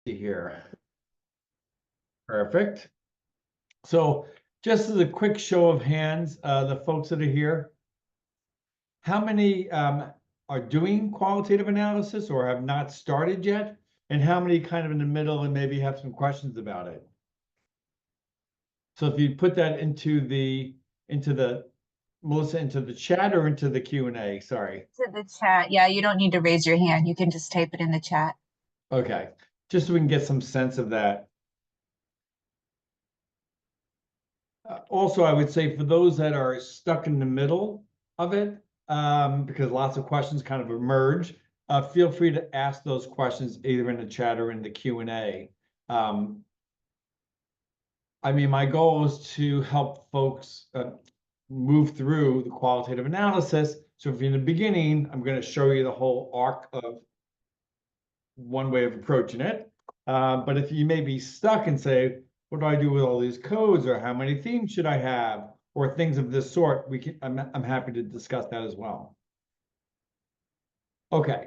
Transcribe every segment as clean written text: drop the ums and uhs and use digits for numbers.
See here. Perfect. So just as a quick show of hands, the folks that are here, how many are doing qualitative analysis or have not started yet? And how many kind of in the middle and maybe have some questions about it? So if you put that into the Melissa, into the chat or into the Q&A, sorry. To the chat. Yeah, you don't need to raise your hand. You can just type it in the chat. Okay, just so we can get some sense of that. Also, I would say for those that are stuck in the middle of it, because lots of questions kind of emerge, feel free to ask those questions either in the chat or in the Q&A. I mean, my goal is to help folks move through the qualitative analysis. So if in the beginning, I'm going to show you the whole arc of one way of approaching it. But if you may be stuck and say, what do I do with all these codes, or how many themes should I have, or things of this sort, I'm happy to discuss that as well. Okay.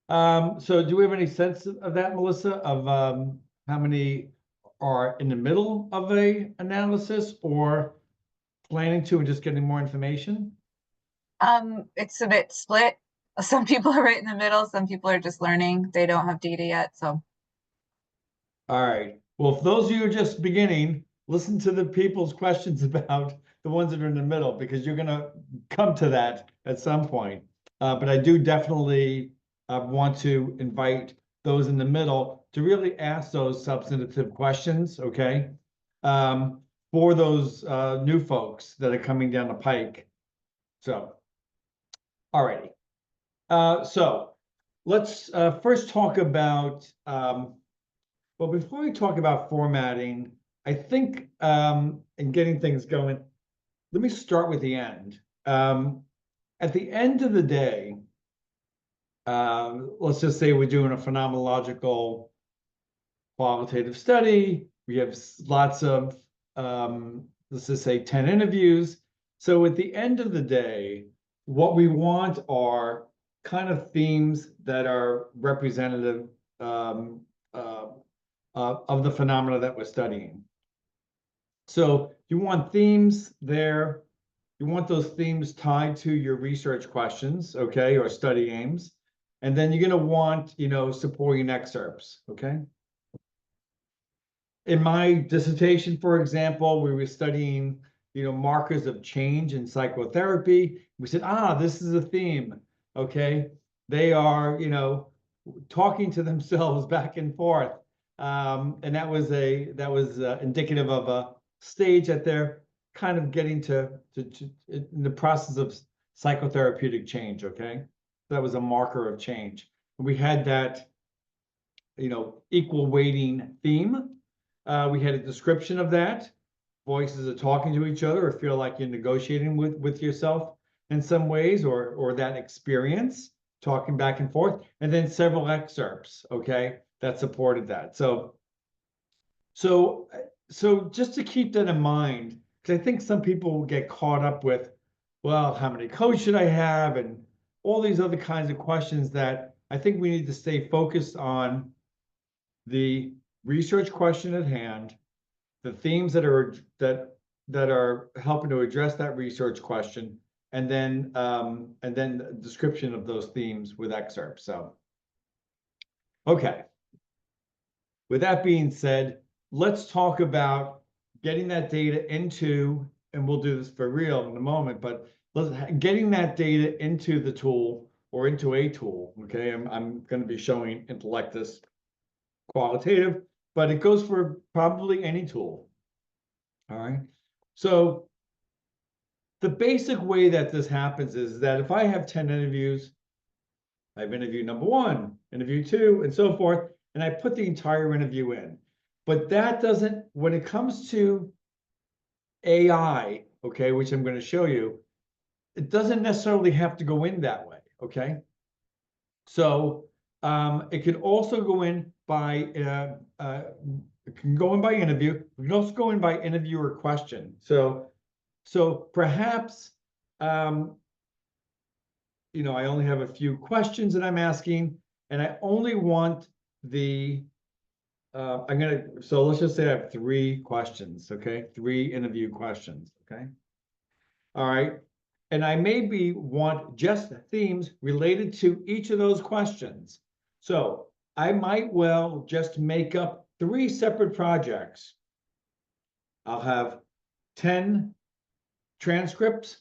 So do we have any sense of that, Melissa, of how many are in the middle of a analysis or planning to and just getting more information? It's a bit split. Some people are right in the middle, some people are just learning. They don't have data yet, so. All right. Well, for those of you who are just beginning, listen to the people's questions about the ones that are in the middle, because you're going to come to that at some point. But I do definitely want to invite those in the middle to really ask those substantive questions, okay? For those new folks that are coming down the pike. So, all righty. So let's first talk about well, before we talk about formatting, I think, and getting things going, let me start with the end. At the end of the day, let's just say we're doing a phenomenological qualitative study. We have lots of, let's just say 10 interviews. So at the end of the day, what we want are kind of themes that are representative of the phenomena that we're studying. So you want themes there. You want those themes tied to your research questions, okay, or study aims. And then you're going to want, supporting excerpts, okay? In my dissertation, for example, we were studying, markers of change in psychotherapy. We said, this is a theme, okay? They are, talking to themselves back and forth. And that was indicative of a stage that they're kind of getting to in the process of psychotherapeutic change. Okay, that was a marker of change. We had that, equal weighting theme. We had a description of that. Voices are talking to each other, or feel like you're negotiating with yourself in some ways, or that experience, talking back and forth, and then several excerpts. Okay, that supported that. So just to keep that in mind, because I think some people will get caught up with, well, how many codes should I have, and all these other kinds of questions, that I think we need to stay focused on the research question at hand, the themes that are helping to address that research question, and then the description of those themes with excerpts. So, okay. With that being said, let's talk about getting that data into, and we'll do this for real in a moment, but getting that data into the tool or into a tool. Okay, I'm going to be showing Intellectus Qualitative, but it goes for probably any tool. All right. So the basic way that this happens is that if I have 10 interviews, I have interview number 1, interview 2, and so forth, and I put the entire interview in. But that doesn't, when it comes to AI, okay, which I'm going to show you, it doesn't necessarily have to go in that way, okay? So it could also go in by, it can go in by interview. It can also go in by interviewer question. So perhaps, I only have a few questions that I'm asking, and I only want the so let's just say I have 3 questions, okay? 3 interview questions, okay? All right, and I maybe want just themes related to each of those questions. So I might well just make up 3 separate projects. I'll have 10 transcripts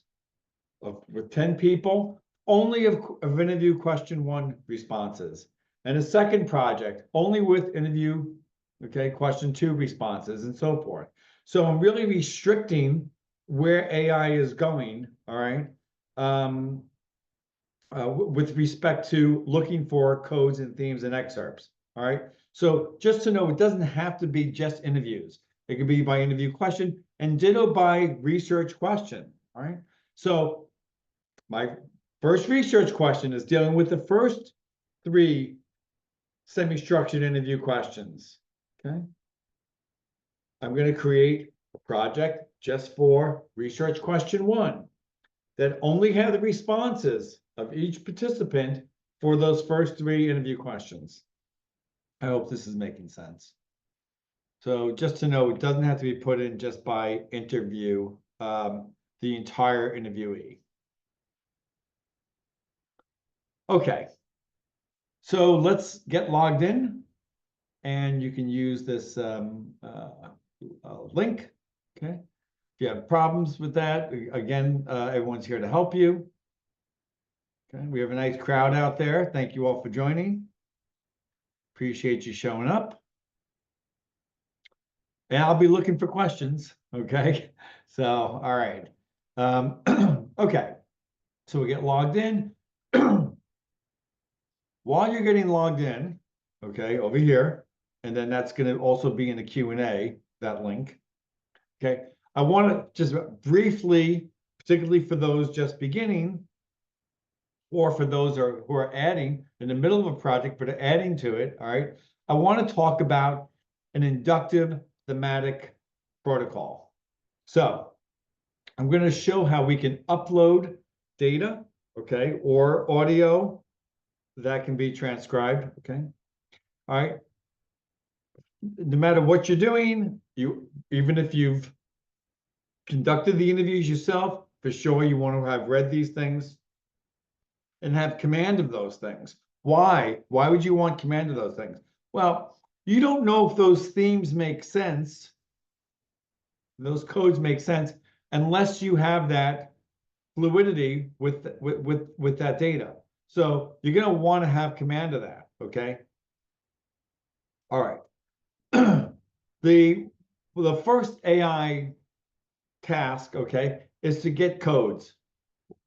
with 10 people, only of interview question 1 responses. And a second project, only with interview, okay, question 2 responses, and so forth. So I'm really restricting where AI is going, all right, with respect to looking for codes and themes and excerpts, all right? So just to know, it doesn't have to be just interviews. It could be by interview question and ditto by research question, all right? So my first research question is dealing with the first 3 semi-structured interview questions, okay? I'm going to create a project just for research question 1 that only have the responses of each participant for those first 3 interview questions. I hope this is making sense. So just to know, it doesn't have to be put in just by interview, the entire interviewee. Okay, so let's get logged in, and you can use this link, okay? If you have problems with that, again, everyone's here to help you. Okay, we have a nice crowd out there. Thank you all for joining. Appreciate you showing up. And I'll be looking for questions, okay? So, all right. Okay, so we get logged in. While you're getting logged in, okay, over here, and then that's going to also be in the Q&A, that link. Okay, I want to just briefly, particularly for those just beginning, or for those who are adding in the middle of a project, but are adding to it, all right, I want to talk about an inductive thematic protocol. So I'm going to show how we can upload data, okay, or audio that can be transcribed, okay? All right. No matter what you're doing, even if you've conducted the interviews yourself, for sure you want to have read these things and have command of those things. Why? Why would you want command of those things? Well, you don't know if those themes make sense, those codes make sense, unless you have that fluidity with that data. So you're going to want to have command of that, okay? All right. The first AI task, okay, is to get codes.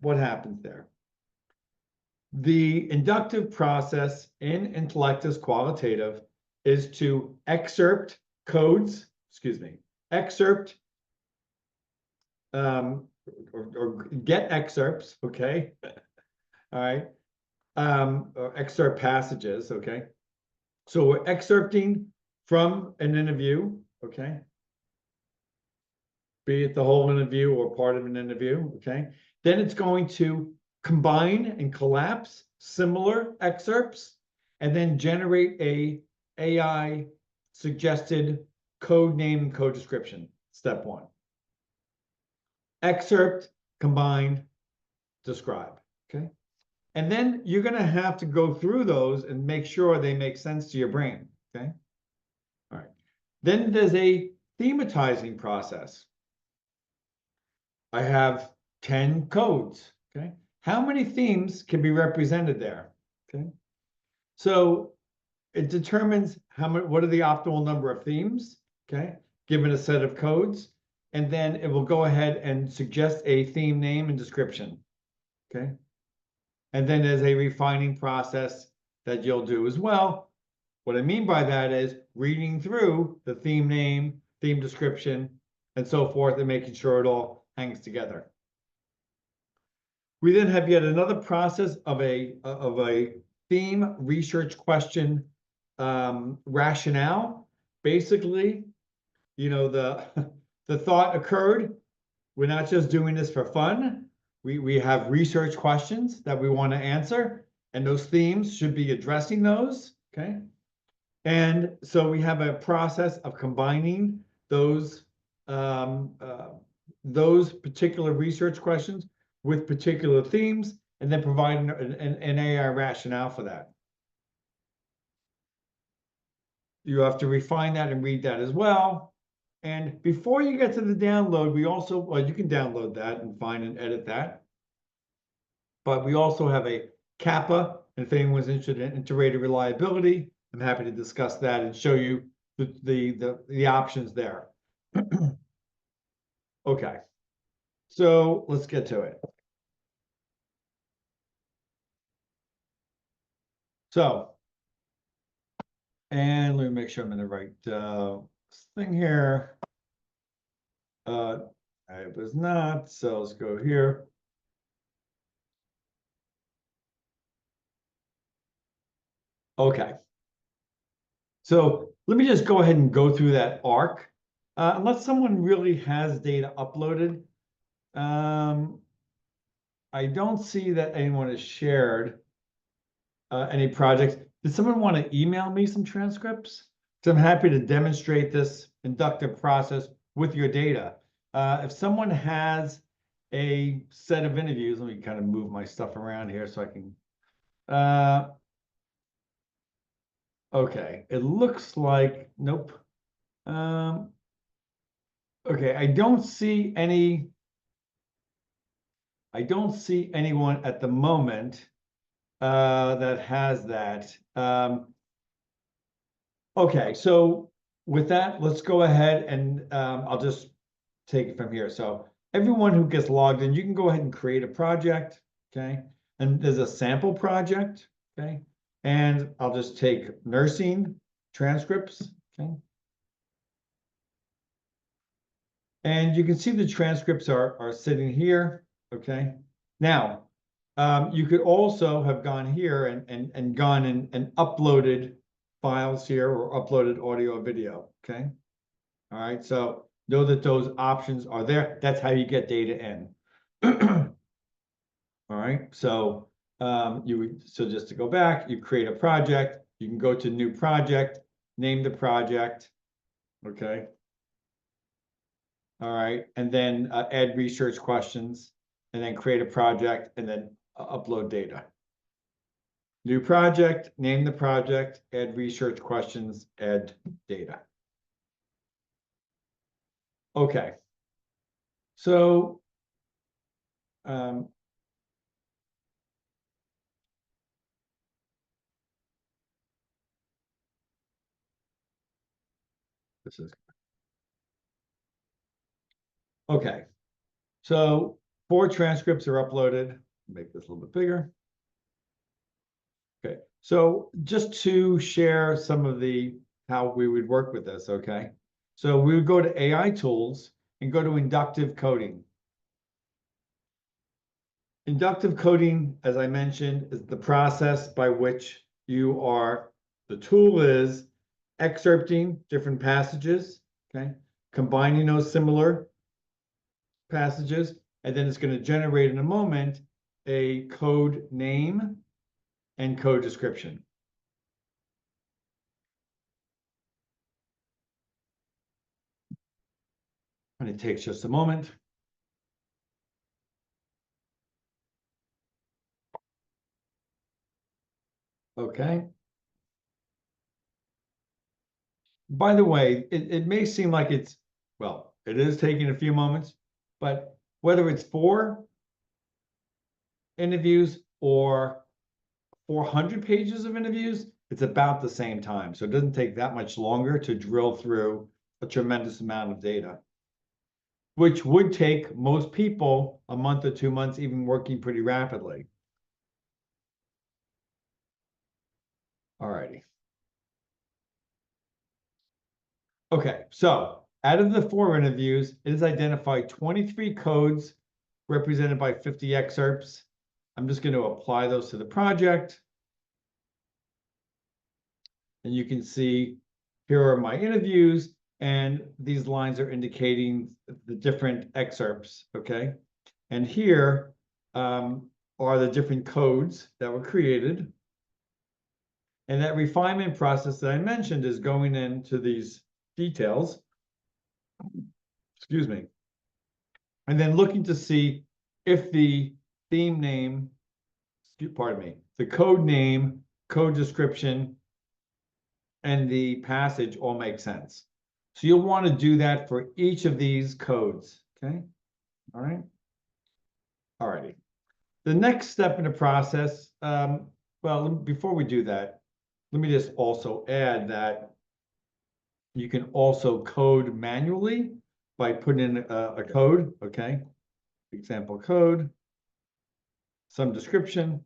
What happens there? The inductive process in Intellectus Qualitative is to excerpt codes, excerpt or get excerpts, okay? All right. Or excerpt passages, okay? So we're excerpting from an interview, okay? Be it the whole interview or part of an interview, okay? Then it's going to combine and collapse similar excerpts and then generate a AI suggested code name and code description, step 1. Excerpt, combine, describe, okay? And then you're going to have to go through those and make sure they make sense to your brain, okay? All right. Then there's a thematizing process. I have 10 codes, okay? How many themes can be represented there, okay? So it determines what are the optimal number of themes, okay, given a set of codes, and then it will go ahead and suggest a theme name and description, okay? And then there's a refining process that you'll do as well. What I mean by that is reading through the theme name, theme description, and so forth, and making sure it all hangs together. We then have yet another process of a theme research question rationale. Basically, you know, the thought occurred, we're not just doing this for fun. We have research questions that we want to answer, and those themes should be addressing those, okay? And so we have a process of combining those particular research questions with particular themes, and then providing an AI rationale for that. You have to refine that and read that as well. And before you get to the download, we also, well, you can download that and find and edit that. But we also have a kappa, and if anyone's interested in integrated reliability, I'm happy to discuss that and show you the options there. Okay, so let's get to it. So, and let me make sure I'm in the right thing here. I was not, so let's go here. Okay. So let me just go ahead and go through that arc. Unless someone really has data uploaded, I don't see that anyone has shared any projects. Did someone want to email me some transcripts? So I'm happy to demonstrate this inductive process with your data. If someone has a set of interviews, let me kind of move my stuff around here so I can. Okay, it looks like, nope. Okay, I don't see anyone at the moment that has that. Okay, so with that, let's go ahead and I'll just take it from here. So everyone who gets logged in, you can go ahead and create a project, okay? And there's a sample project, okay? And I'll just take nursing transcripts, okay? And you can see the transcripts are sitting here, okay? Now, you could also have gone here and gone and uploaded files here or uploaded audio or video, okay? All right, so know that those options are there. That's how you get data in. All right, so so just to go back, you create a project, you can go to new project, name the project, okay? All right, and then add research questions, and then create a project, and then upload data. New project, name the project, add research questions, add data. Okay. So this is okay. So 4 transcripts are uploaded. Make this a little bit bigger. Okay, so just to share some of how we would work with this, okay? So we would go to AI tools and go to inductive coding. Inductive coding, as I mentioned, is the process by which the tool is excerpting different passages, okay? Combining those similar passages, and then it's going to generate in a moment a code name and code description. And it takes just a moment. Okay. By the way, it may seem like well, it is taking a few moments, but whether it's 4 interviews or 400 pages of interviews, it's about the same time. So it doesn't take that much longer to drill through a tremendous amount of data, which would take most people a month or 2 months, even working pretty rapidly. All righty. Okay, so out of the 4 interviews, it has identified 23 codes represented by 50 excerpts. I'm just going to apply those to the project. And you can see here are my interviews, and these lines are indicating the different excerpts, okay? And here are the different codes that were created. And that refinement process that I mentioned is going into these details, excuse me, and then looking to see if the theme name, pardon me, the code name, code description, and the passage all make sense. So you'll want to do that for each of these codes, okay? All right. All righty. The next step in the process, well, before we do that, let me just also add that you can also code manually by putting in a code, okay? Example code, some description,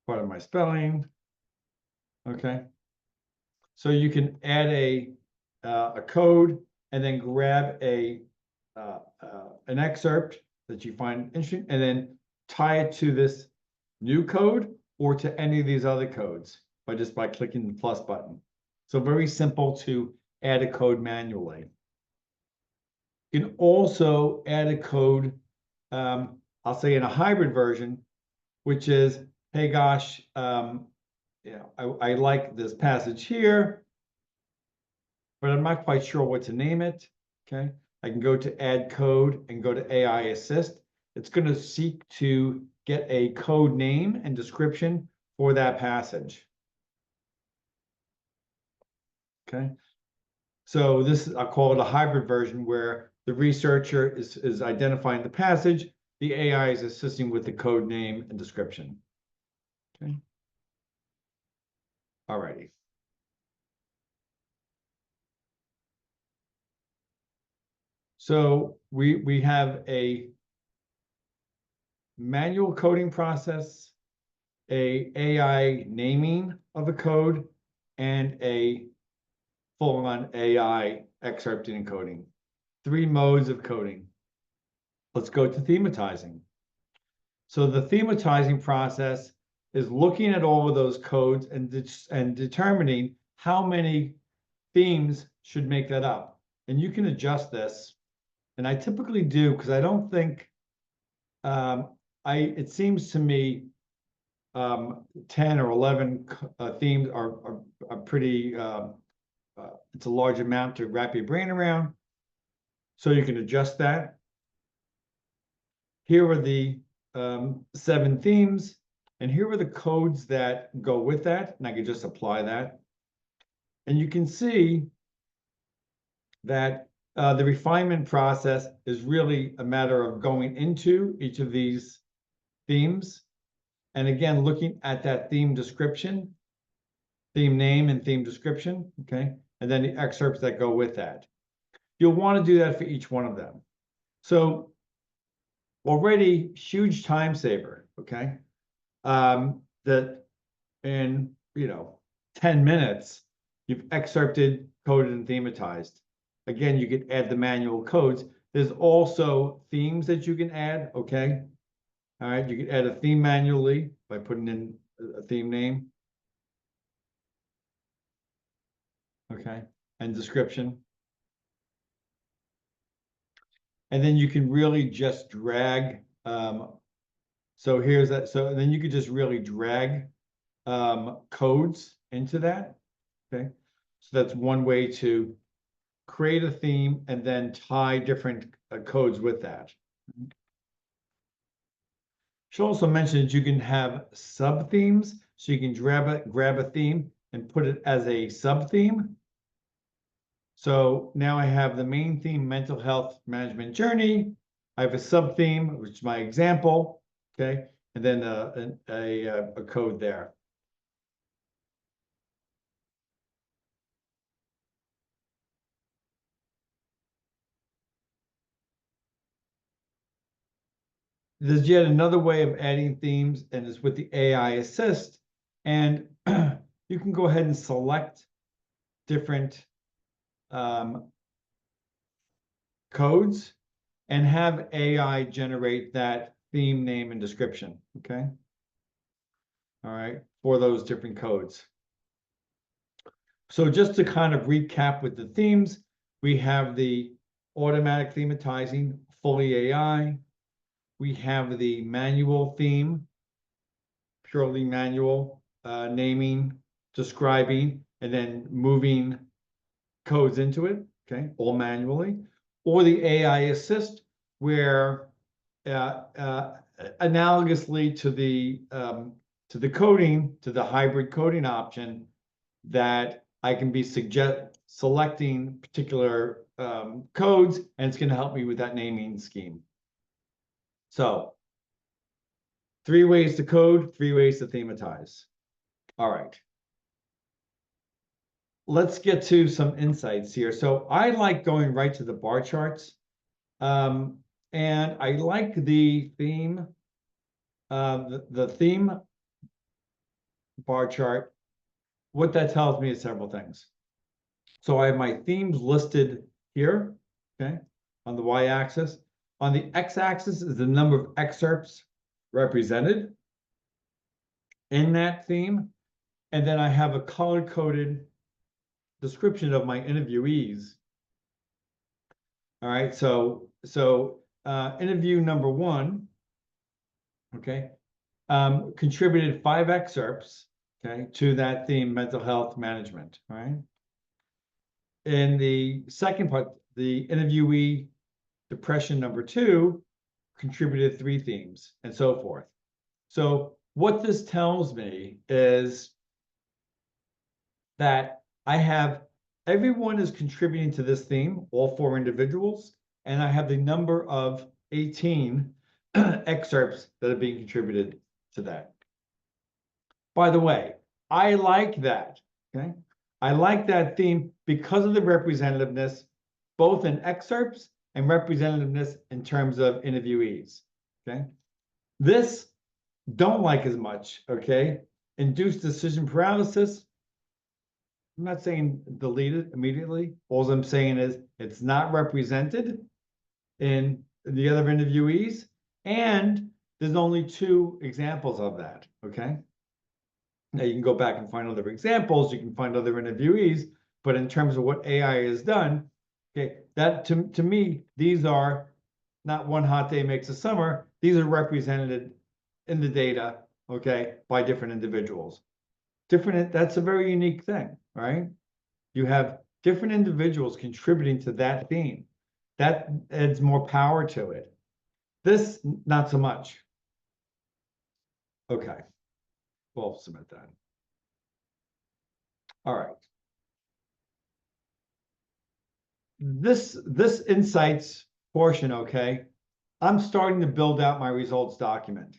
part of my spelling, okay? So you can add a code and then grab an excerpt that you find interesting and then tie it to this new code or to any of these other codes by clicking the plus button. So very simple to add a code manually. You can also add a code, I'll say in a hybrid version, which is, hey, gosh, I like this passage here, but I'm not quite sure what to name it, okay? I can go to add code and go to AI assist. It's going to seek to get a code name and description for that passage. Okay. So this is, I'll call it a hybrid version where the researcher is identifying the passage, the AI is assisting with the code name and description. Okay. All righty. So we have a manual coding process, a AI naming of a code, and a full-on AI excerpting and coding. 3 modes of coding. Let's go to thematizing. So the thematizing process is looking at all of those codes and determining how many themes should make that up. And you can adjust this. And I typically do because I don't think, it seems to me 10 or 11 themes are pretty, it's a large amount to wrap your brain around. So you can adjust that. Here are the 7 themes, and here are the codes that go with that, and I can just apply that. And you can see that the refinement process is really a matter of going into each of these themes, and again, looking at that theme description, theme name and theme description, okay? And then the excerpts that go with that. You'll want to do that for each one of them. So already huge time saver, okay? That in, 10 minutes, you've excerpted, coded, and thematized. Again, you can add the manual codes. There's also themes that you can add, okay? All right, you can add a theme manually by putting in a theme name. Okay, and description. And then you can really just drag, so here's that, so then you could just really drag codes into that, okay? So that's one way to create a theme and then tie different codes with that. Should also mention that you can have sub-themes, so you can grab a theme and put it as a sub-theme. So now I have the main theme, mental health management journey. I have a sub-theme, which is my example, okay? And then a code there. There's yet another way of adding themes, and it's with the AI assist. And you can go ahead and select different codes and have AI generate that theme name and description, okay? All right, for those different codes. So just to kind of recap with the themes, we have the automatic thematizing, fully AI. We have the manual theme, purely manual, naming, describing, and then moving codes into it, okay, all manually, or the AI assist, where analogously to the coding, to the hybrid coding option, that I can be selecting particular codes, and it's going to help me with that naming scheme. So 3 ways to code, 3 ways to thematize. All right. Let's get to some insights here. So I like going right to the bar charts. And I like the theme, the theme bar chart. What that tells me is several things. So I have my themes listed here, okay, on the y-axis. On the x-axis is the number of excerpts represented in that theme. And then I have a color-coded description of my interviewees. All right, so interview number 1, okay, contributed 5 excerpts, okay, to that theme, mental health management. All right. In the second part, the interviewee depression number 2 contributed 3 themes, and so forth. So what this tells me is that I have everyone is contributing to this theme, all 4 individuals, and I have the number of 18 excerpts that are being contributed to that. By the way, I like that, okay? I like that theme because of the representativeness, both in excerpts and representativeness in terms of interviewees, okay? This, don't like as much, okay? Induced decision paralysis, I'm not saying delete it immediately. All I'm saying is it's not represented in the other interviewees, and there's only 2 examples of that, okay? Now you can go back and find other examples, you can find other interviewees, but in terms of what AI has done, okay, that to me, these are not one hot day makes a summer, these are represented in the data, okay, by different individuals. That's a very unique thing, right? You have different individuals contributing to that theme. That adds more power to it. This, not so much. Okay, we'll submit that. All right. This insights portion, okay, I'm starting to build out my results document.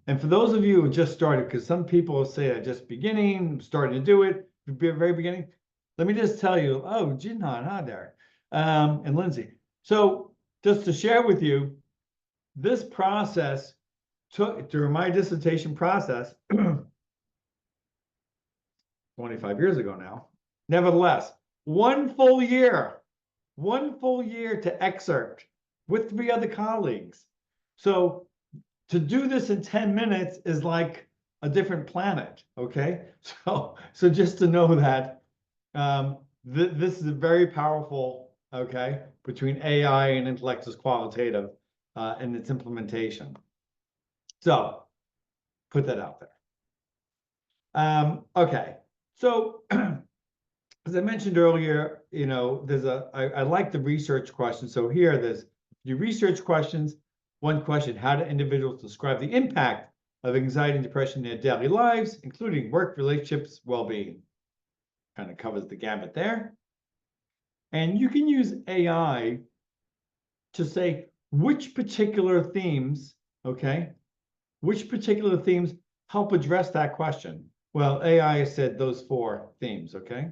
And for those of you who just started, because some people say I'm just beginning, starting to do it, very beginning, let me just tell you, oh, Jinhan, hi there, and Lindsay. So just to share with you, this process took, during my dissertation process, 25 years ago now, nevertheless, one full year to excerpt with 3 other colleagues. So to do this in 10 minutes is like a different planet, okay? So just to know that this is a very powerful, okay, between AI and Intellectus Qualitative and its implementation. So put that out there. Okay, so as I mentioned earlier, you know, I like the research question. So here, there's your research questions. One question: how do individuals describe the impact of anxiety and depression in their daily lives, including work, relationships, well-being? Kind of covers the gamut there. And you can use AI to say which particular themes, okay, which particular themes help address that question. Well, AI said those 4 themes, okay?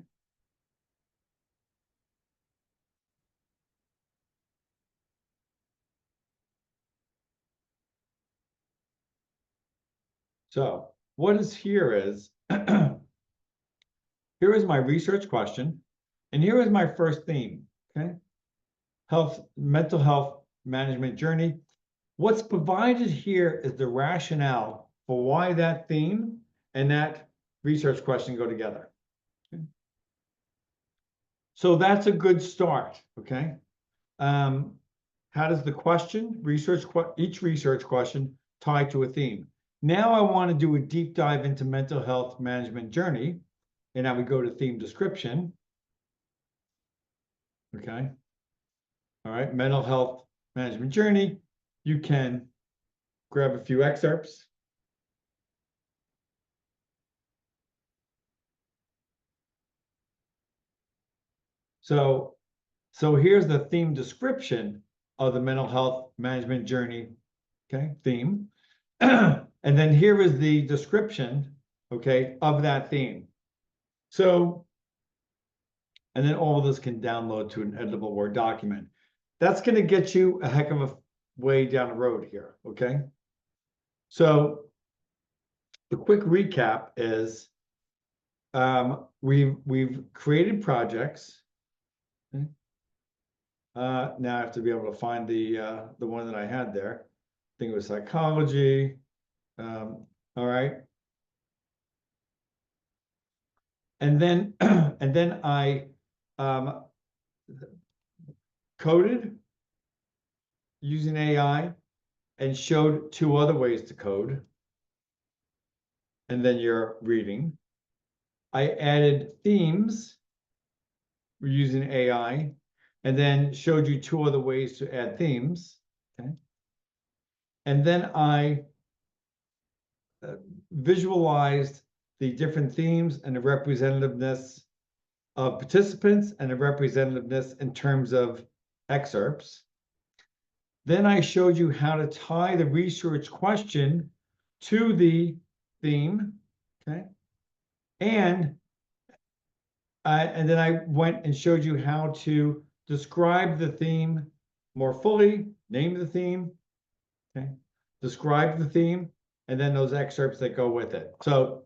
So what is here is, here is my research question, and here is my first theme, okay? Mental health management journey. What's provided here is the rationale for why that theme and that research question go together. Okay? So that's a good start, okay? How does the question, each research question tie to a theme? Now I want to do a deep dive into mental health management journey. And I would go to theme description. Okay. All right. Mental health management journey. You can grab a few excerpts. So here's the theme description of the mental health management journey. Okay. Theme. And then here is the description, okay, of that theme. So, and then all of this can download to an editable Word document. That's going to get you a heck of a way down the road here, okay? So the quick recap is we've created projects. Okay. Now I have to be able to find the one that I had there. I think it was psychology. All right. And then and then I coded using AI and showed 2 other ways to code. And then you're reading. I added themes using AI and then showed you 2 other ways to add themes. Okay. And then I visualized the different themes and the representativeness of participants and the representativeness in terms of excerpts. Then I showed you how to tie the research question to the theme, okay? And then I went and showed you how to describe the theme more fully, name the theme, okay? Describe the theme, and then those excerpts that go with it. So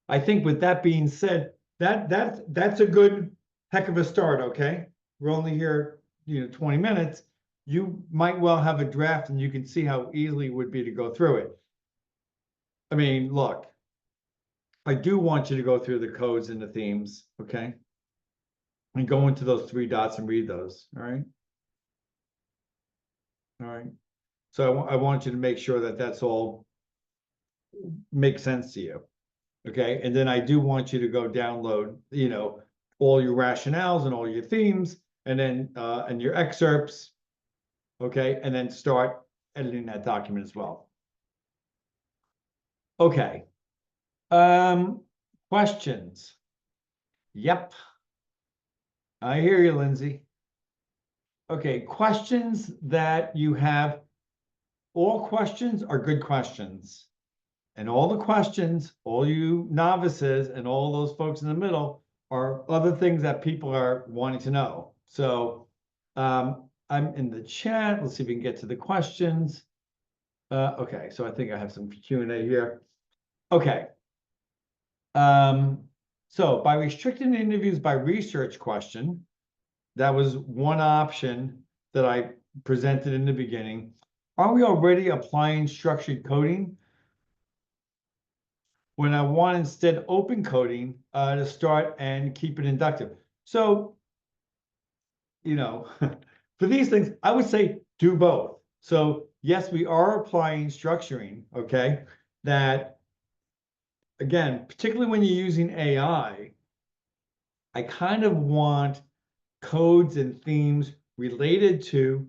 I think with that being said, that's a good heck of a start, okay? We're only here, 20 minutes. You might well have a draft and you can see how easily it would be to go through it. I mean, look, I do want you to go through the codes and the themes, okay? And go into those 3 dots and read those, all right? All right. So I want you to make sure that that's all makes sense to you, okay? And then I do want you to go download, all your rationales and all your themes, and then and your excerpts, okay? And then start editing that document as well. Okay. Questions? Yep. I hear you, Lindsay. Okay, questions that you have. All questions are good questions. And all the questions, all you novices and all those folks in the middle are other things that people are wanting to know. So I'm in the chat. Let's see if we can get to the questions. Okay, so I think I have some Q&A here. Okay. So by restricting interviews by research question, that was one option that I presented in the beginning. Are we already applying structured coding when I want instead open coding to start and keep it inductive? So, for these things, I would say do both. So yes, we are applying structuring, okay? That, again, particularly when you're using AI, I kind of want codes and themes related to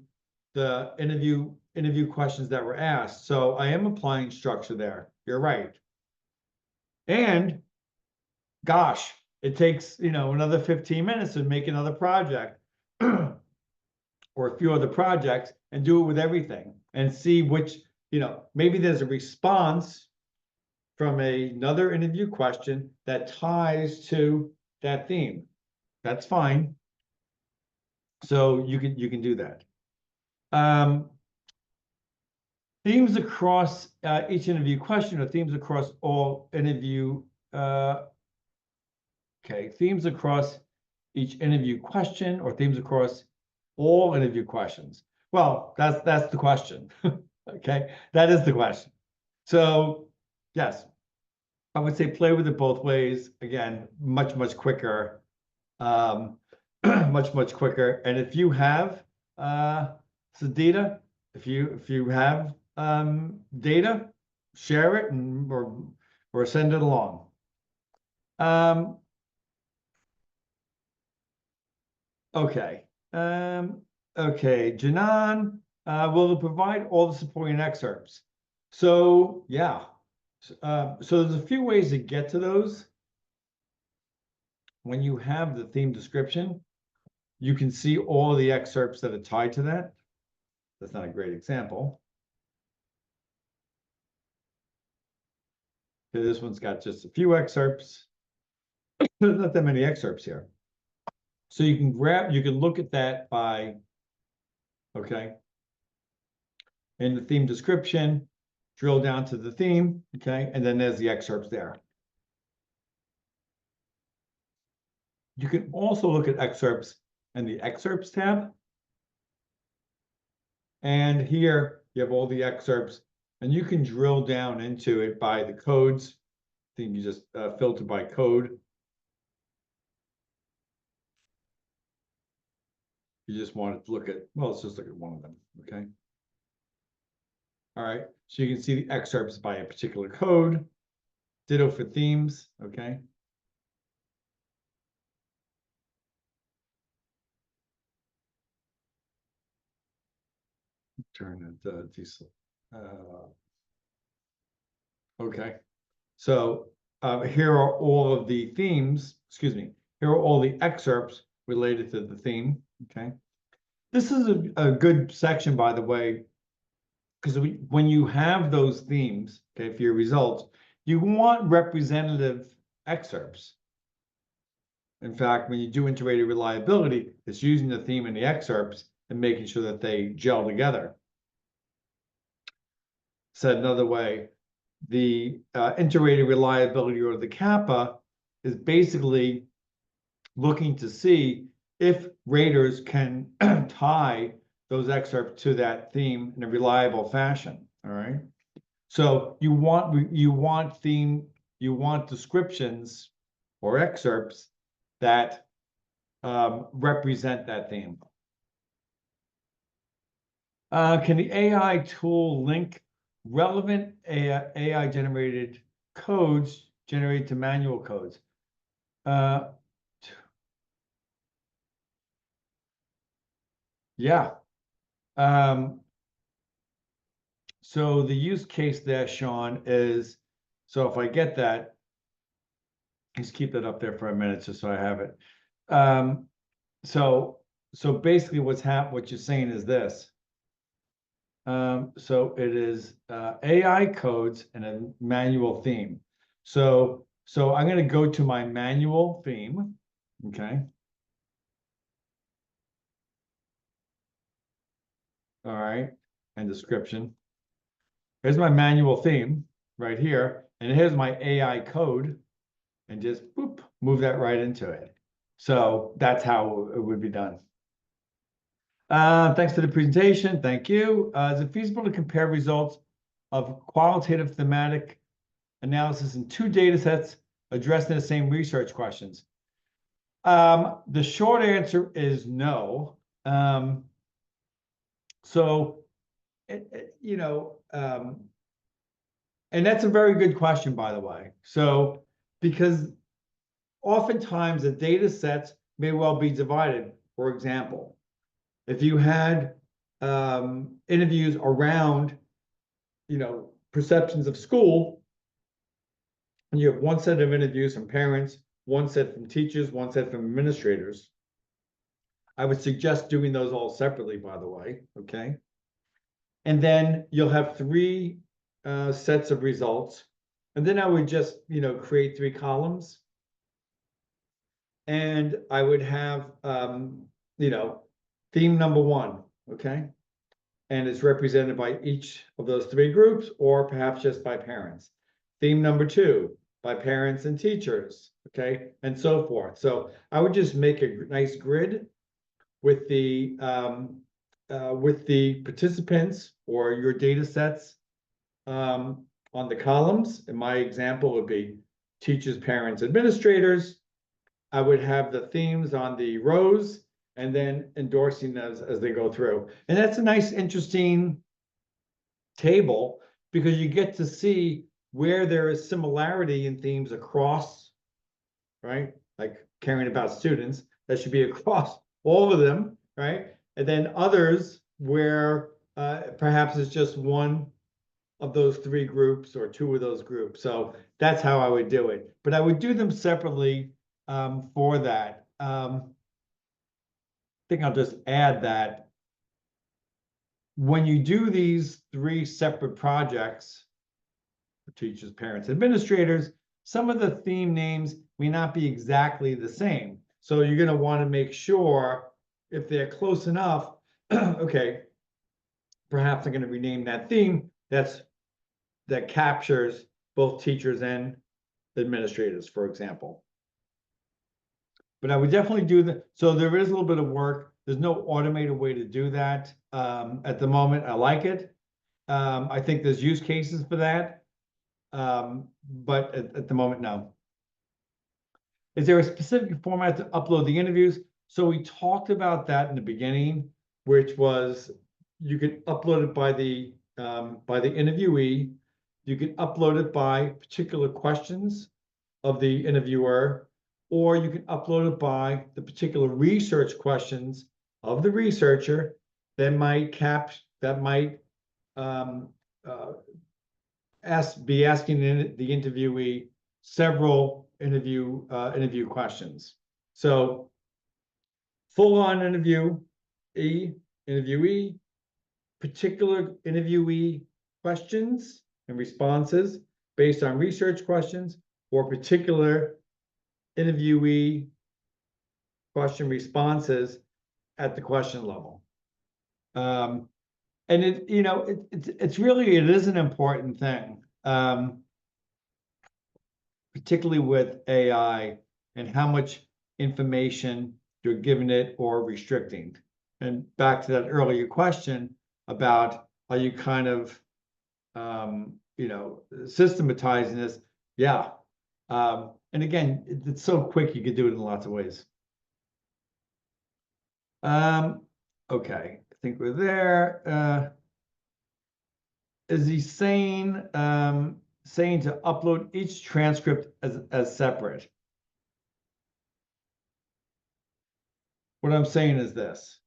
the interview questions that were asked. So I am applying structure there. You're right. And gosh, it takes, another 15 minutes to make another project or a few other projects and do it with everything and see which, maybe there's a response from another interview question that ties to that theme. That's fine. So you can do that. Themes across each interview question or themes across all interview. Okay, themes across each interview question or themes across all interview questions. Well, that's the question. Okay, that is the question. So yes, I would say play with it both ways. Again, much quicker, much quicker. And if you have Sadita, if you have data, share it and or send it along. Okay. Okay, Janan, will it provide all the supporting excerpts? So yeah. So there's a few ways to get to those. When you have the theme description, you can see all the excerpts that are tied to that. That's not a great example. This one's got just a few excerpts. There's not that many excerpts here. So you can look at that by, okay, in the theme description, drill down to the theme, okay, and then there's the excerpts there. You can also look at excerpts in the excerpts tab. And here you have all the excerpts, and you can drill down into it by the codes. I think you just filter by code. You just want to look at, well, let's just look at one of them, okay? All right, so you can see the excerpts by a particular code. Ditto for themes, okay? Turn it diesel. Okay, so here are all of the themes, excuse me, here are all the excerpts related to the theme, okay? This is a good section, by the way, because when you have those themes, okay, for your results, you want representative excerpts. In fact, when you do integrated reliability, it's using the theme and the excerpts and making sure that they gel together. Said another way, the integrated reliability, or the kappa, is basically looking to see if raters can tie those excerpts to that theme in a reliable fashion. All right. So you want descriptions or excerpts that represent that theme. Can the AI tool link relevant AI generated codes generated to manual codes? Yeah. So the use case there, Sean, is, so if I get that, let's keep that up there for a minute just so I have it. So basically what you're saying is this. So it is AI codes and a manual theme. So I'm going to go to my manual theme, okay? All right, and description. Here's my manual theme right here, and here's my AI code, and just boop, move that right into it. So that's how it would be done. Thanks for the presentation. Thank you. Is it feasible to compare results of qualitative thematic analysis in two data sets addressing the same research questions? The short answer is no. So, you know, and that's a very good question, by the way. So, because oftentimes the data sets may well be divided. For example, if you had interviews around, perceptions of school, and you have one set of interviews from parents, one set from teachers, one set from administrators, I would suggest doing those all separately, by the way, okay? And then you'll have three sets of results. And then I would just, create three columns. And I would have, theme number one, okay? And it's represented by each of those three groups, or perhaps just by parents. Theme number two, by parents and teachers, okay? And so forth. So I would just make a nice grid with the participants or your data sets on the columns. And my example would be teachers, parents, administrators. I would have the themes on the rows and then endorsing those as they go through. And that's a nice, interesting table because you get to see where there is similarity in themes across, right? Like caring about students, that should be across all of them, right? And then others where perhaps it's just one of those three groups or two of those groups. So that's how I would do it. But I would do them separately for that. I think I'll just add that when you do these three separate projects, for teachers, parents, administrators, some of the theme names may not be exactly the same. So you're going to want to make sure if they're close enough, okay, perhaps I'm going to rename that theme that captures both teachers and administrators, for example. But I would definitely do that. So there is a little bit of work. There's no automated way to do that at the moment. I like it. I think there's use cases for that. But at the moment, no. Is there a specific format to upload the interviews? So we talked about that in the beginning, which was you could upload it by the interviewee. You can upload it by particular questions of the interviewer, or you can upload it by the particular research questions of the researcher that might be asking the interviewee several interview questions. So full-on interviewee, particular interviewee questions and responses based on research questions, or particular interviewee question responses at the question level. And it's really, it is an important thing, particularly with AI and how much information you're giving it or restricting. And back to that earlier question about, are you kind of, systematizing this? Yeah. And again, it's so quick, you could do it in lots of ways. Okay, I think we're there. Is he saying to upload each transcript as separate? What I'm saying is this.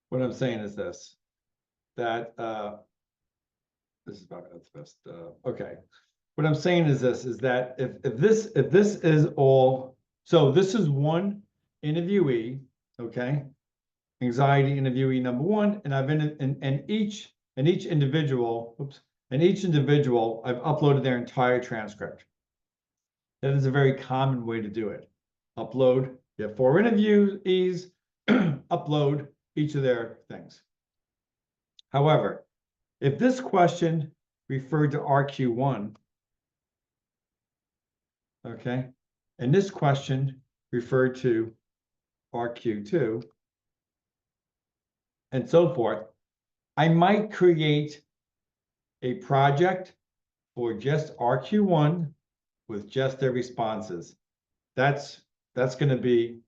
What I'm saying is this, that this is about that's best. Okay. What I'm saying is this, is that if this is all, so this is one interviewee, okay? Anxiety interviewee number one, and I've been and each individual, I've uploaded their entire transcript. That is a very common way to do it. Upload, you have 4 interviewees, upload each of their things. However, if this question referred to RQ1, okay, and this question referred to RQ2, and so forth, I might create a project for just RQ1 with just their responses. That's going to be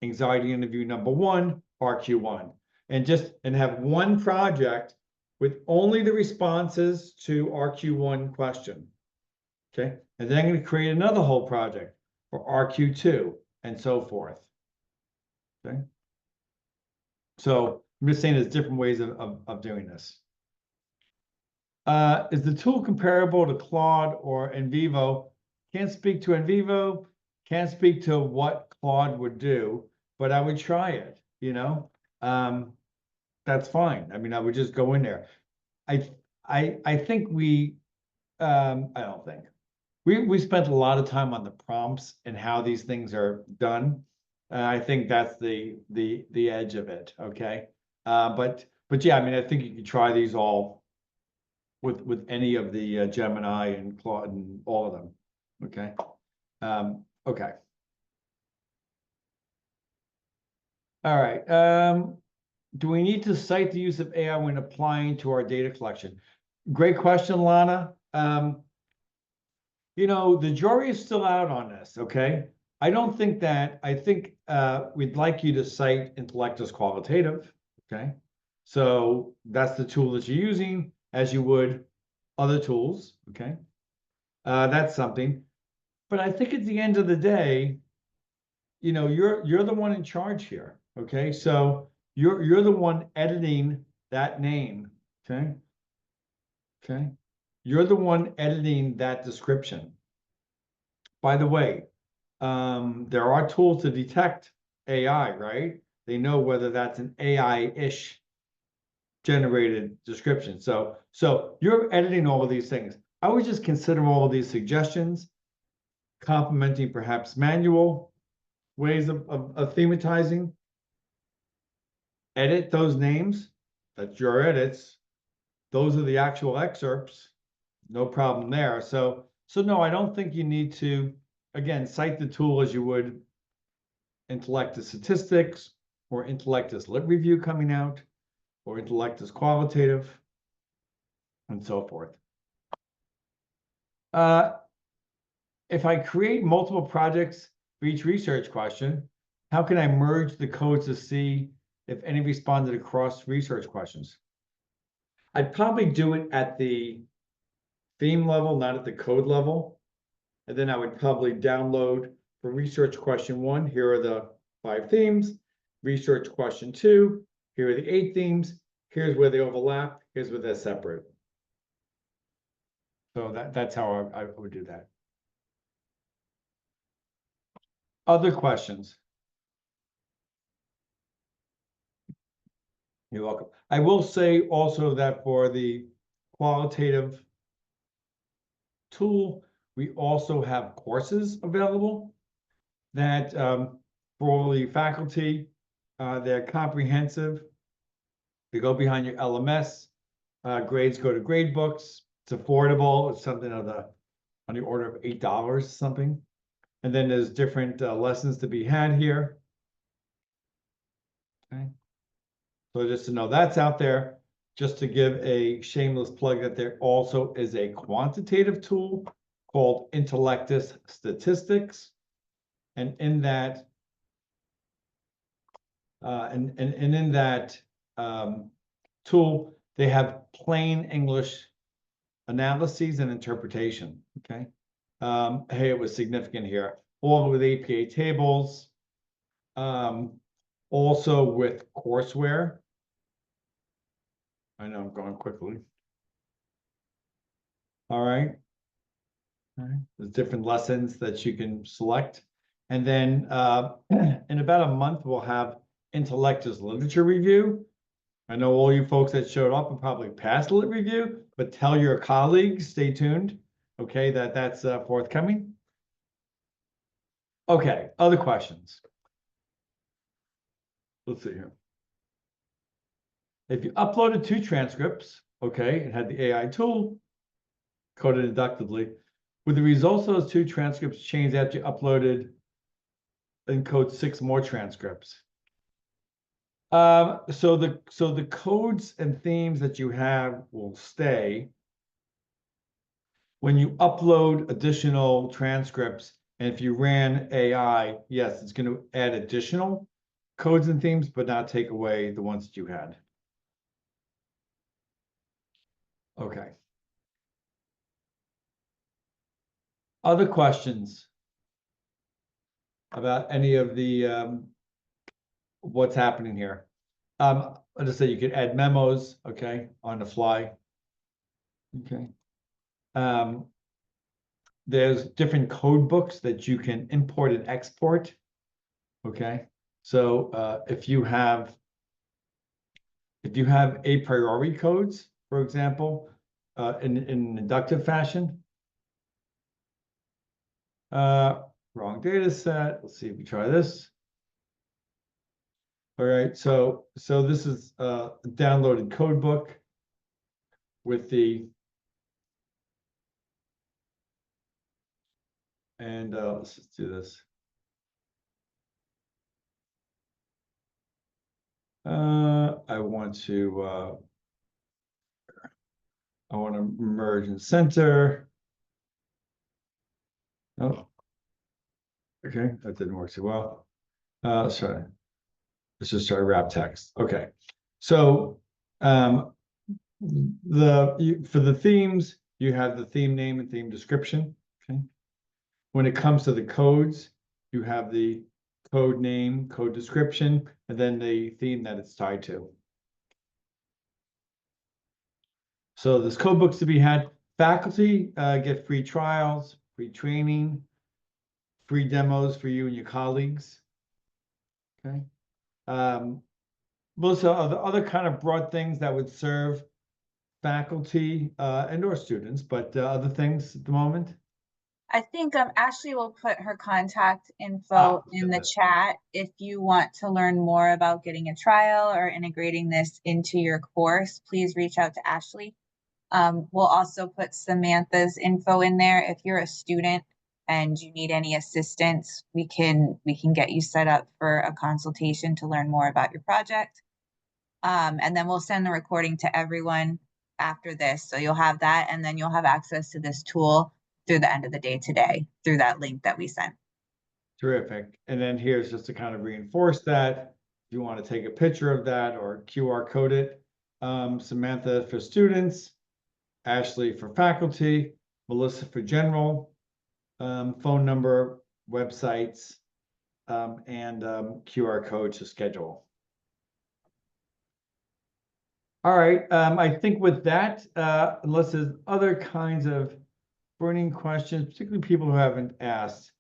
anxiety interview number 1, RQ1, and have one project with only the responses to RQ1 question. Okay, and then I'm going to create another whole project for RQ2 and so forth. Okay, so I'm just saying there's different ways of doing this. Is the tool comparable to Claude or NVivo? Can't speak to NVivo, can't speak to what Claude would do, but I would try it, that's fine. I mean, I would just go in there. I think I don't think. We spent a lot of time on the prompts and how these things are done. I think that's the edge of it, okay? But yeah, I mean, I think you can try these all with any of the Gemini and Claude and all of them, okay? Okay. All right. Do we need to cite the use of AI when applying to our data collection? Great question, Lana. The jury is still out on this, okay? I don't think that, I think we'd like you to cite intellect as qualitative, okay? So that's the tool that you're using as you would other tools, okay? That's something. But I think at the end of the day, you know, you're the one in charge here, okay? So you're the one editing that name, okay? Okay. You're the one editing that description. By the way, there are tools to detect AI, right? They know whether that's an AI-ish generated description. So you're editing all of these things. I would just consider all of these suggestions, complementing perhaps manual ways of thematizing. Edit those names. That's your edits. Those are the actual excerpts. No problem there. So no, I don't think you need to, again, cite the tool as you would intellect as statistics or intellect as lit review coming out or intellect as qualitative and so forth. If I create multiple projects for each research question, how can I merge the codes to see if any responded across research questions? I'd probably do it at the theme level, not at the code level. And then I would probably download for research question 1, here are the 5 themes. Research question 2, here are the 8 themes. Here's where they overlap. Here's where they're separate. So that's how I would do that. Other questions? You're welcome. I will say also that for the qualitative tool, we also have courses available that for all the faculty, they're comprehensive. They go behind your LMS. Grades go to grade books. It's affordable. It's something on the order of $8 something. And then there's different lessons to be had here. Okay. So just to know that's out there. Just to give a shameless plug that there also is a quantitative tool called Intellectus Statistics. And in that, in that tool, they have plain English analyses and interpretation, okay? Hey, it was significant here, all with APA tables, also with courseware. I know I'm going quickly. All right. There's different lessons that you can select. And then in about a month, we'll have Intellectus Literature Review. I know all you folks that showed up and probably passed the lit review, but tell your colleagues, stay tuned, okay, that's forthcoming. Okay, other questions? Let's see here. If you uploaded 2 transcripts, okay, and had the AI tool coded inductively, would the results of those 2 transcripts change after you uploaded and code 6 more transcripts? So the codes and themes that you have will stay. When you upload additional transcripts, and if you ran AI, yes, it's going to add additional codes and themes, but not take away the ones that you had. Okay. Other questions about any of the what's happening here? I'll just say you could add memos, okay, on the fly. Okay. There's different code books that you can import and export. Okay. So if you have a priori codes, for example, in inductive fashion, wrong data set. Let's see if we try this. All right, so this is a downloaded code book with the, and let's just do this. I want to merge and center. Oh, Okay, that didn't work so well. Sorry. Let's just start wrap text. Okay. So for the themes, you have the theme name and theme description. Okay. When it comes to the codes, you have the code name, code description, and then the theme that it's tied to. So there's code books to be had. Faculty get free trials, free training, free demos for you and your colleagues. Okay. Melissa, are the other kind of broad things that would serve faculty and or students, but other things at the moment? I think Ashley will put her contact info in the Good. chat if you want to learn more about getting a trial or integrating this into your course. Please reach out to Ashley. We'll also put Samantha's info in there. If you're a student and you need any assistance, we can get you set up for a consultation to learn more about your project. And then we'll send the recording to everyone after this. So you'll have that, and then you'll have access to this tool through the end of the day today through that link that we sent. Terrific. And then here's just to kind of reinforce that. If you want to take a picture of that or QR code it, Samantha for students, Ashley for faculty, Melissa for general, phone number, websites, and QR code to schedule. All right, I think with that, unless there's other kinds of burning questions, particularly people who haven't asked,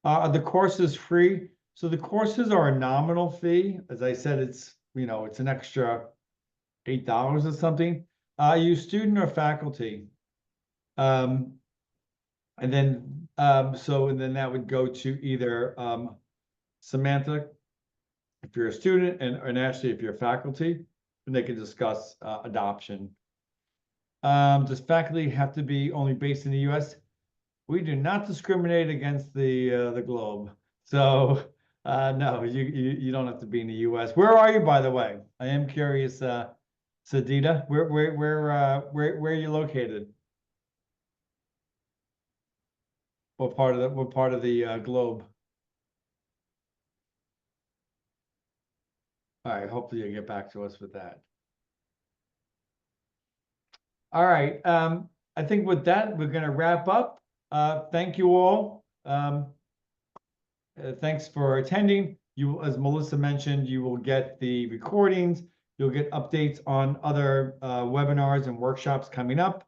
are the courses free? So the courses are a nominal fee. As I said, it's, it's an extra $8 or something. Are you student or faculty? And then that would go to either Samantha, if you're a student, and Ashley, if you're faculty, and they can discuss adoption. Does faculty have to be only based in the US? We do not discriminate against the globe. So no, you don't have to be in the US. Where are you, by the way? I am curious, Sadida, where are you located? What part of the globe? All right, hopefully you'll get back to us with that. All right, I think with that, we're gonna wrap up. Thank you all. Thanks for attending. You, as Melissa mentioned, you will get the recordings. You'll get updates on other webinars and workshops coming up.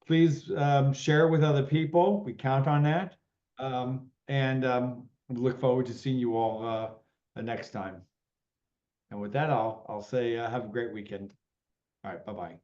Please share with other people. We count on that. We look forward to seeing you all next time. And with that, I'll say have a great weekend. All right, bye-bye.